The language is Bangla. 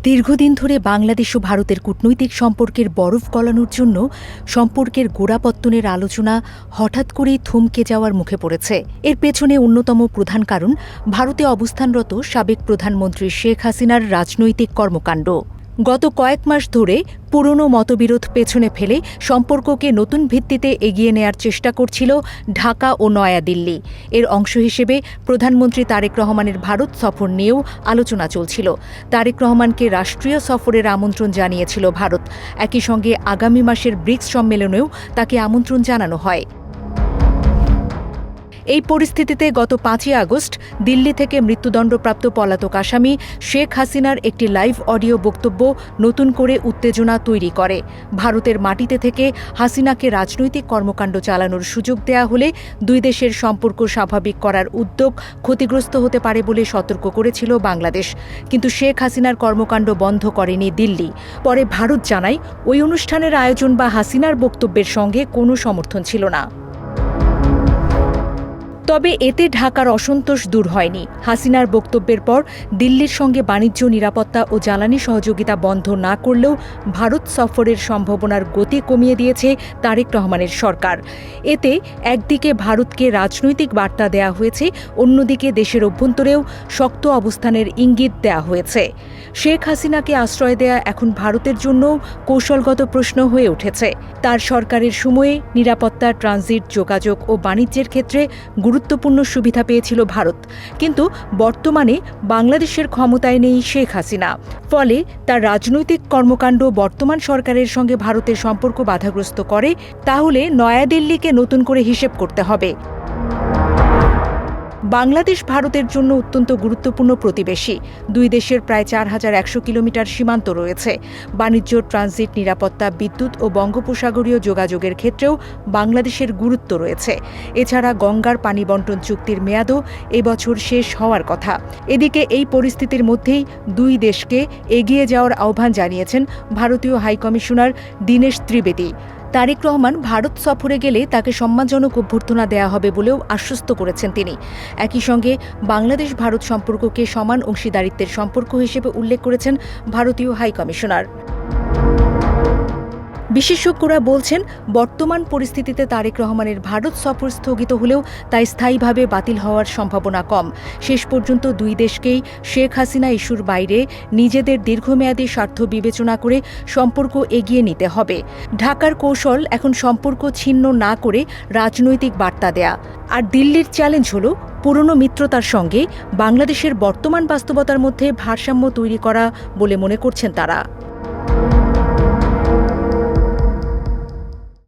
দীর্ঘদিন ধরে বাংলাদেশ ও ভারতের কূটনৈতিক সম্পর্কের বরফ গলানোর জন্য সম্পর্কের গোড়াপত্তনের আলোচনা হঠাৎ করেই থমকে যাওয়ার মুখে পড়েছে। এর পেছনে অন্যতম প্রধান কারণ ভারতে অবস্থানরত সাবেক প্রধানমন্ত্রী শেখ হাসিনার রাজনৈতিক কর্মকাণ্ড। গত কয়েক মাস ধরে পুরনো মতবিরোধ পেছনে ফেলে সম্পর্ককে নতুন ভিত্তিতে এগিয়ে নেয়ার চেষ্টা করছিল ঢাকা ও নয়াদিল্লি। এর অংশ হিসেবে প্রধানমন্ত্রী তারেক রহমানের ভারত সফর নিয়েও আলোচনা চলছিল। তারেক রহমানকে রাষ্ট্রীয় সফরের আমন্ত্রণ জানিয়েছিল ভারত। একই সঙ্গে আগামী মাসের ব্রিক্স সম্মেলনেও তাকে আমন্ত্রণ জানানো হয়। এই পরিস্থিতিতে গত ৫ই আগস্ট দিল্লি থেকে মৃত্যুদণ্ডপ্রাপ্ত পলাতক আসামি শেখ হাসিনার একটি লাইভ অডিও বক্তব্য নতুন করে উত্তেজনা তৈরি করে। ভারতের মাটিতে থেকে হাসিনাকে রাজনৈতিক কর্মকাণ্ড চালানোর সুযোগ দেয়া হলে দুই দেশের সম্পর্ক স্বাভাবিক করার উদ্যোগ ক্ষতিগ্রস্ত হতে পারে বলে সতর্ক করেছিল বাংলাদেশ। কিন্তু শেখ হাসিনার কর্মকাণ্ড বন্ধ করেনি দিল্লি। পরে ভারত জানায় ওই অনুষ্ঠানের আয়োজন বা হাসিনার বক্তব্যের সঙ্গে কোনো সমর্থন ছিল না। তবে এতে ঢাকার অসন্তোষ দূর হয়নি। হাসিনার বক্তব্যের পর দিল্লির সঙ্গে বাণিজ্য, নিরাপত্তা ও জ্বালানি সহযোগিতা বন্ধ না করলেও ভারত সফরের সম্ভাবনার গতি কমিয়ে দিয়েছে তারেক রহমানের সরকার। এতে একদিকে ভারতকে রাজনৈতিক বার্তা দেয়া হয়েছে, অন্যদিকে দেশের অভ্যন্তরেও শক্ত অবস্থানের ইঙ্গিত দেয়া হয়েছে। শেখ হাসিনাকে আশ্রয় দেয়া এখন ভারতের জন্যও কৌশলগত প্রশ্ন হয়ে উঠেছে। তার সরকারের সময়ে নিরাপত্তা, ট্রানজিট, যোগাযোগ ও বাণিজ্যের ক্ষেত্রে গুরুত্বপূর্ণ সুবিধা পেয়েছিল ভারত। কিন্তু বর্তমানে বাংলাদেশের ক্ষমতায় নেই শেখ হাসিনা। ফলে তার রাজনৈতিক কর্মকাণ্ড বর্তমান সরকারের সঙ্গে ভারতের সম্পর্ক বাধাগ্রস্ত করে। তাহলে নয়াদিল্লিকে নতুন করে হিসেব করতে হবে। বাংলাদেশ ভারতের জন্য অত্যন্ত গুরুত্বপূর্ণ প্রতিবেশী। দুই দেশের প্রায় ৪,১০০ কিলোমিটার সীমান্ত রয়েছে। বাণিজ্য, ট্রানজিট, নিরাপত্তা, বিদ্যুৎ ও বঙ্গোপসাগরীয় যোগাযোগের ক্ষেত্রেও বাংলাদেশের গুরুত্ব রয়েছে। এছাড়া গঙ্গার পানি বণ্টন চুক্তির মেয়াদও এবছর শেষ হওয়ার কথা। এদিকে এই পরিস্থিতির মধ্যেই দুই দেশকে এগিয়ে যাওয়ার আহ্বান জানিয়েছেন ভারতীয় হাইকমিশনার দীনেশ ত্রিবেদী। তারেক রহমান ভারত সফরে গেলে তাকে সম্মানজনক অভ্যর্থনা দেয়া হবে বলেও আশ্বস্ত করেছেন তিনি। একই সঙ্গে বাংলাদেশ ভারত সম্পর্ককে সমান অংশীদারিত্বের সম্পর্ক হিসেবে উল্লেখ করেছেন ভারতীয় হাইকমিশনার। বিশেষজ্ঞরা বলছেন, বর্তমান পরিস্থিতিতে তারেক রহমানের ভারত সফর স্থগিত হলেও তা স্থায়ীভাবে বাতিল হওয়ার সম্ভাবনা কম। শেষ পর্যন্ত দুই দেশকেই শেখ হাসিনা ইস্যুর বাইরে নিজেদের দীর্ঘমেয়াদী স্বার্থ বিবেচনা করে সম্পর্ক এগিয়ে নিতে হবে। ঢাকার কৌশল এখন সম্পর্ক ছিন্ন না করে রাজনৈতিক বার্তা দেয়া। আর দিল্লির চ্যালেঞ্জ হল পুরনো মিত্রতার সঙ্গে বাংলাদেশের বর্তমান বাস্তবতার মধ্যে ভারসাম্য তৈরি করা বলে মনে করছেন তারা।